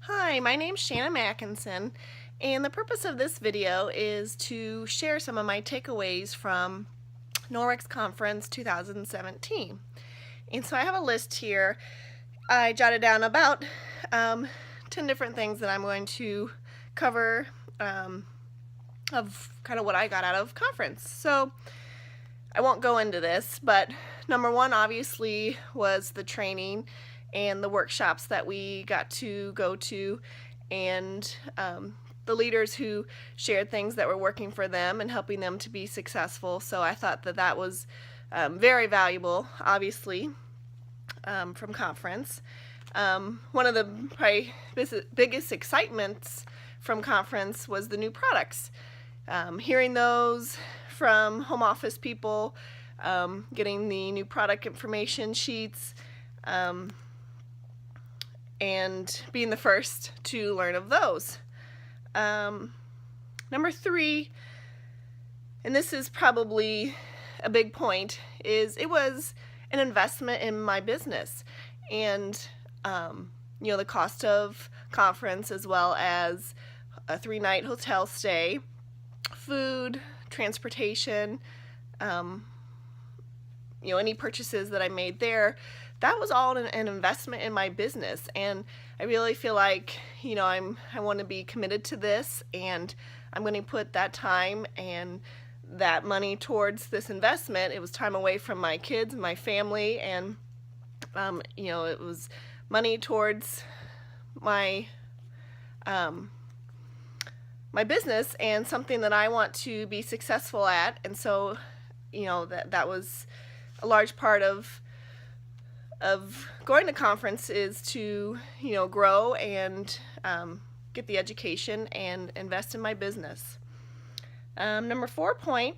Hi, my name's Shanna Mackinson, and the purpose of this video is to share some of my takeaways from Norwex Conference 2017. And so I have a list here. I jotted down about 10 different things that I'm going to cover of kind of what I got out of conference. So I won't go into this, but number one obviously was the training and the workshops that we got to go to, and the leaders who shared things that were working for them and helping them to be successful. So I thought that that was very valuable, obviously, from conference. One of the probably biggest excitements from conference was the new products. Hearing those from home office people, getting the new product information sheets, and being the first to learn of those. Number three, and this is probably a big point, is it was an investment in my business, and the cost of conference, as well as a 3-night hotel stay, food, transportation, any purchases that I made there, that was all an investment in my business. And I really feel like I want to be committed to this, and I'm going to put that time and that money towards this investment. It was time away from my kids and my family, and it was money towards my my business and something that I want to be successful at. And so that was a large part of going to conference, is to grow and get the education and invest in my business. Number 4 point,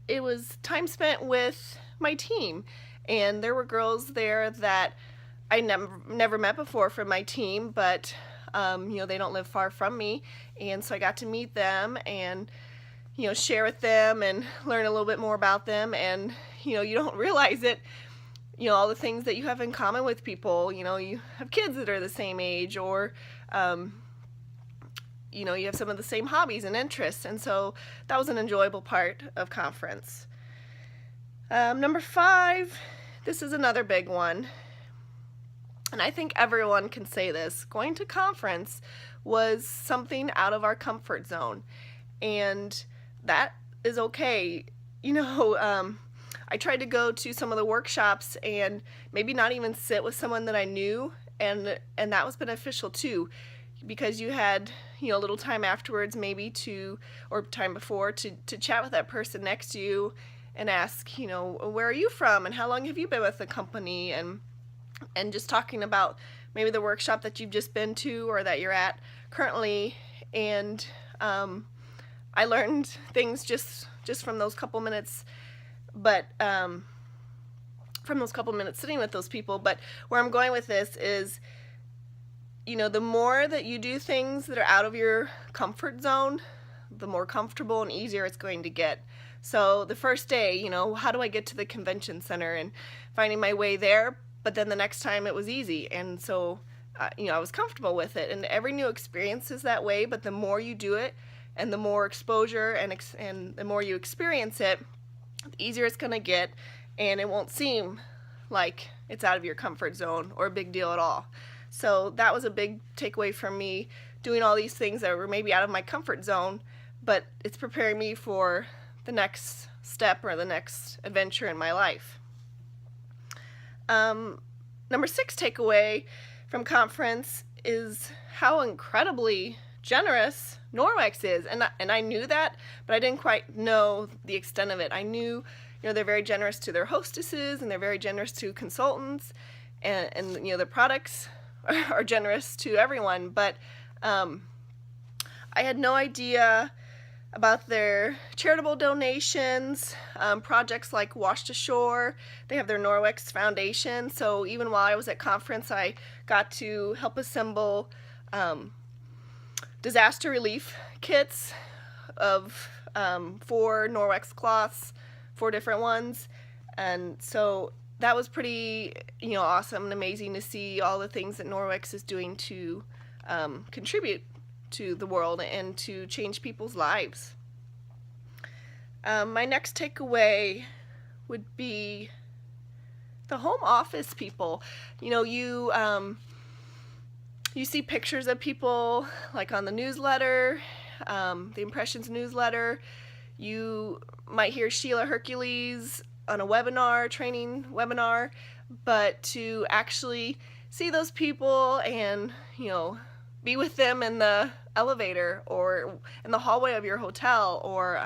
it was time spent with my team, and there were girls there that I never met before from my team, but they don't live far from me, and so I got to meet them and share with them and learn a little bit more about them. And you don't realize it, all the things that you have in common with people. You have kids that are the same age, or you have some of the same hobbies and interests, and so that was an enjoyable part of conference. Number 5, this is another big one, and I think everyone can say this: going to conference was something out of our comfort zone, and that is okay. I tried to go to some of the workshops and maybe not even sit with someone that I knew, and that was beneficial too, because you had a little time afterwards, maybe or time before, to chat with that person next to you and ask, where are you from and how long have you been with the company, and just talking about maybe the workshop that you've just been to or that you're at currently. And I learned things just from those couple minutes, but from those couple minutes sitting with those people. But where I'm going with this is, the more that you do things that are out of your comfort zone, the more comfortable and easier it's going to get. So the first day, how do I get to the convention center, and finding my way there, but then the next time it was easy, and so I was comfortable with it. And every new experience is that way, but the more you do it and the more exposure and the more you experience it, the easier it's going to get, and it won't seem like it's out of your comfort zone or a big deal at all. So that was a big takeaway from me, doing all these things that were maybe out of my comfort zone, but it's preparing me for the next step or the next adventure in my life. Number 6 takeaway from conference is how incredibly generous Norwex is, and I knew that, but I didn't quite know the extent of it. I knew they're very generous to their hostesses, and they're very generous to consultants, and the products are generous to everyone, but I had no idea about their charitable donations, projects like Wash to Shore. They have their Norwex Foundation, so even while I was at conference, I got to help assemble disaster relief kits of 4 Norwex cloths, 4 different ones. And so that was pretty, awesome and amazing to see all the things that Norwex is doing to contribute to the world and to change people's lives. My next takeaway would be the home office people. You see pictures of people like on the newsletter, the Impressions newsletter. You might hear Sheila Hercules on a training webinar, but to actually see those people and, be with them in the elevator or in the hallway of your hotel, or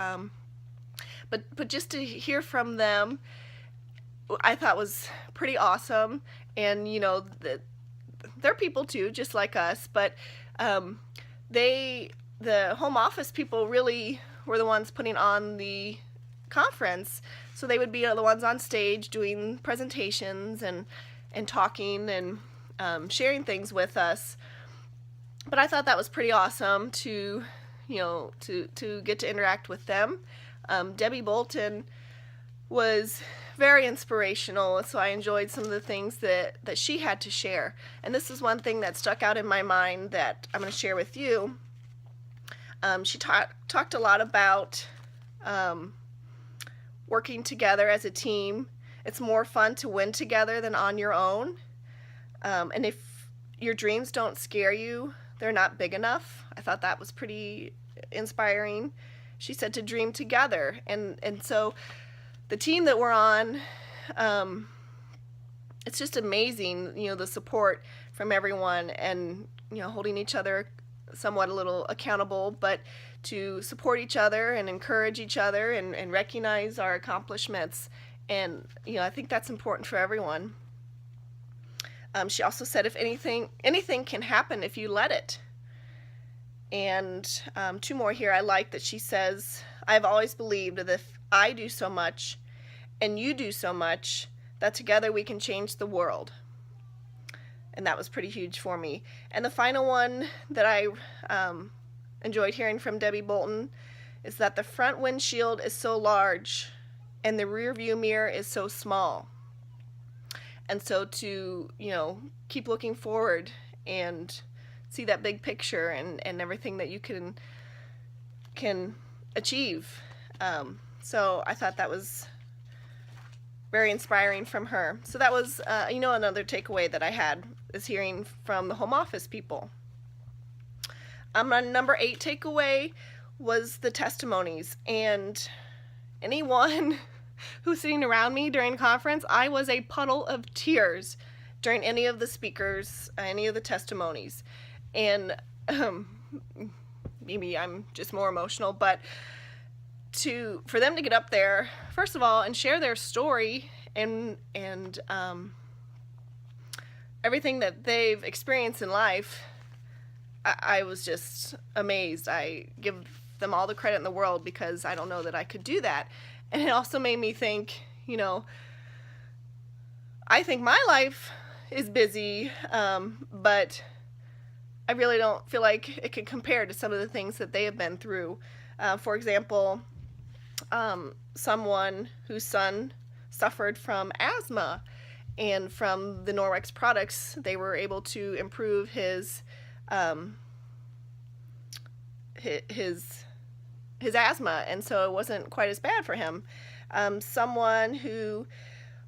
but just to hear from them, I thought was pretty awesome. And they're people too, just like us, but the home office people really were the ones putting on the conference, so they would be the ones on stage doing presentations and talking and sharing things with us. But I thought that was pretty awesome to get to interact with them. Debbie Bolton was very inspirational, so I enjoyed some of the things that she had to share. And this is one thing that stuck out in my mind that I'm going to share with you. She talked a lot about working together as a team. It's more fun to win together than on your own. And if your dreams don't scare you, they're not big enough. I thought that was pretty inspiring. She said to dream together. And so the team that we're on, it's just amazing, the support from everyone, and, holding each other somewhat a little accountable, but to support each other and encourage each other and recognize our accomplishments. And, I think that's important for everyone. She also said, if anything can happen if you let it. And two more here I like that she says, I've always believed that if I do so much and you do so much, that together we can change the world. And that was pretty huge for me. And the final one that I enjoyed hearing from Debbie Bolton is that the front windshield is so large and the rear view mirror is so small. And so to, keep looking forward and see that big picture and everything that you can achieve. So I thought that was very inspiring from her. So that was, another takeaway that I had is hearing from the home office people. My number 8 takeaway was the testimonies. And anyone who's sitting around me during conference, I was a puddle of tears during any of the speakers, any of the testimonies. And maybe I'm just more emotional, but for them to get up there, first of all, and share their story and everything that they've experienced in life, I was just amazed. I give them all the credit in the world because I don't know that I could do that. And it also made me think, I think my life is busy, but I really don't feel like it could compare to some of the things that they have been through. For example, someone whose son suffered from asthma, and from the Norwex products, they were able to improve his asthma, and so it wasn't quite as bad for him. Someone who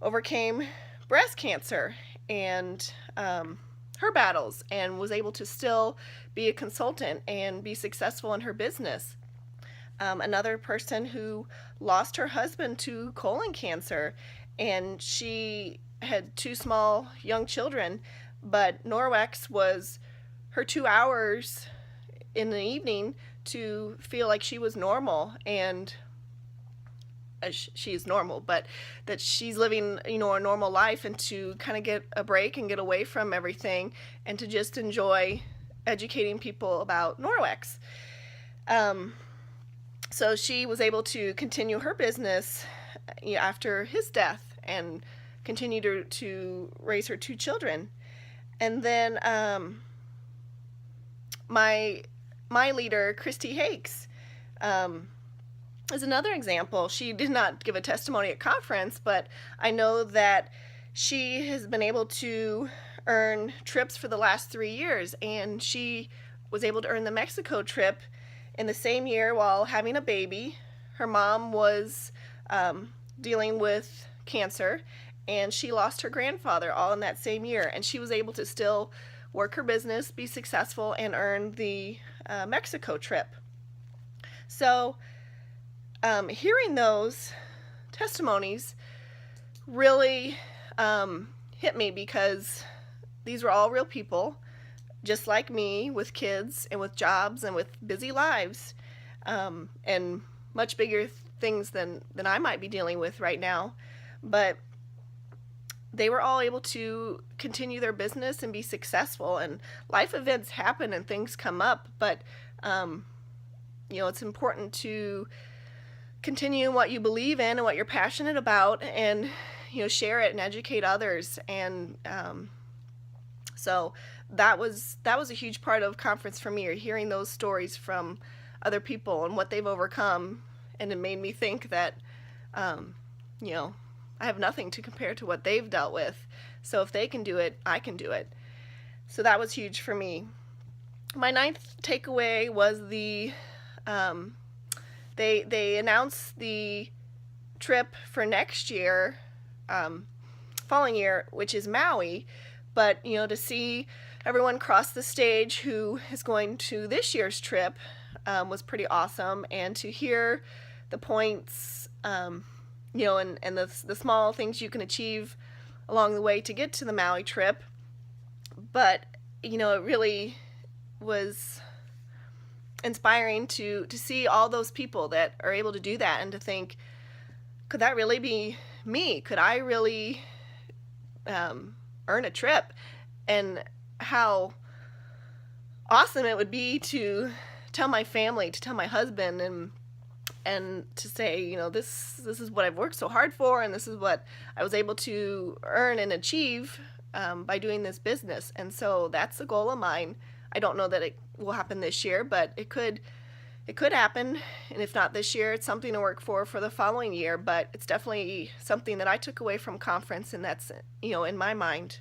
overcame breast cancer and her battles and was able to still be a consultant and be successful in her business. Another person who lost her husband to colon cancer, and she had 2 small young children, but Norwex was her 2 hours in the evening to feel like she was normal, and she is normal, but that she's living, a normal life, and to kind of get a break and get away from everything and to just enjoy educating people about Norwex. So she was able to continue her business after his death and continue to raise her 2 children. And then my leader, Christy Hakes, is another example. She did not give a testimony at conference, but I know that she has been able to earn trips for the last 3 years, and she was able to earn the Mexico trip in the same year while having a baby. Her mom was dealing with cancer, and she lost her grandfather all in that same year, and she was able to still work her business, be successful, and earn the Mexico trip. So hearing those testimonies really hit me, because these were all real people just like me, with kids and with jobs and with busy lives, and much bigger things than I might be dealing with right now. But they were all able to continue their business and be successful. And life events happen and things come up, but it's important to continue what you believe in and what you're passionate about, and share it and educate others. And so that was a huge part of conference for me, or hearing those stories from other people and what they've overcome. And it made me think that I have nothing to compare to what they've dealt with. So if they can do it, I can do it. So that was huge for me. My ninth takeaway was they announced the trip for next year, following year, which is Maui. But to see everyone cross the stage who is going to this year's trip was pretty awesome, and to hear the points, and the small things you can achieve along the way to get to the Maui trip. But it really was inspiring to see all those people that are able to do that, and to think, could that really be me? Could I really earn a trip? And how awesome it would be to tell my family, to tell my husband, and to say, this is what I've worked so hard for, and this is what I was able to earn and achieve by doing this business. And so that's a goal of mine. I don't know that it will happen this year, but it could happen. And if not this year, it's something to work for the following year. But it's definitely something that I took away from conference, and that's in my mind.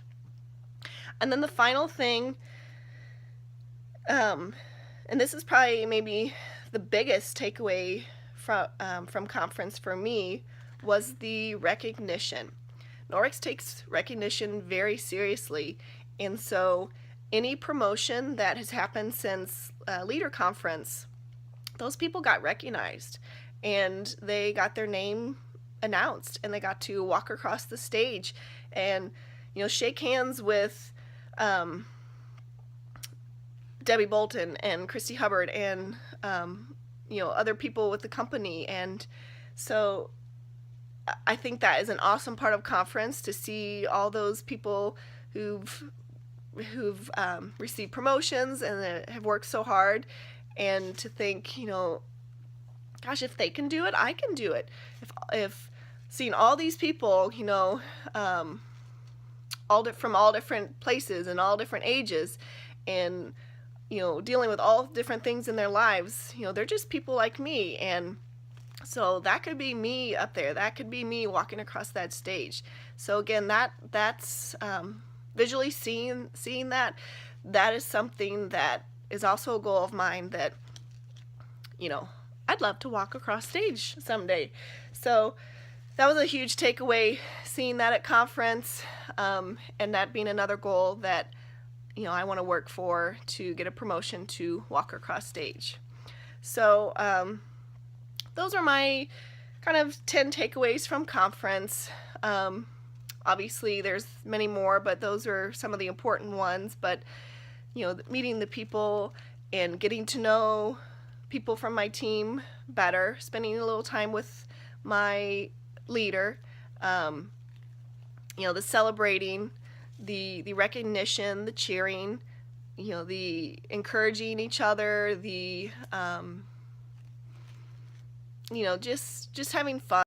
And then the final thing, and this is probably maybe the biggest takeaway from conference for me, was the recognition. Norwex takes recognition very seriously, and so any promotion that has happened since Leader Conference, those people got recognized, and they got their name announced, and they got to walk across the stage and shake hands with Debbie Bolton and Christy Hubbard and other people with the company. And so I think that is an awesome part of conference, to see all those people who've received promotions and have worked so hard, and to think, gosh, if they can do it, I can do it. If seeing all these people, from all different places and all different ages, and dealing with all different things in their lives, they're just people like me. And so that could be me up there. That could be me walking across that stage. So again, that's visually seeing that is something that is also a goal of mine, that I'd love to walk across stage someday. So that was a huge takeaway, seeing that at conference, and that being another goal that I want to work for, to get a promotion to walk across stage. So those are my kind of 10 takeaways from conference. Obviously there's many more, but those are some of the important ones. But meeting the people and getting to know people from my team better, spending a little time with my leader, the celebrating, the recognition, the cheering, the encouraging each other, the just having fun.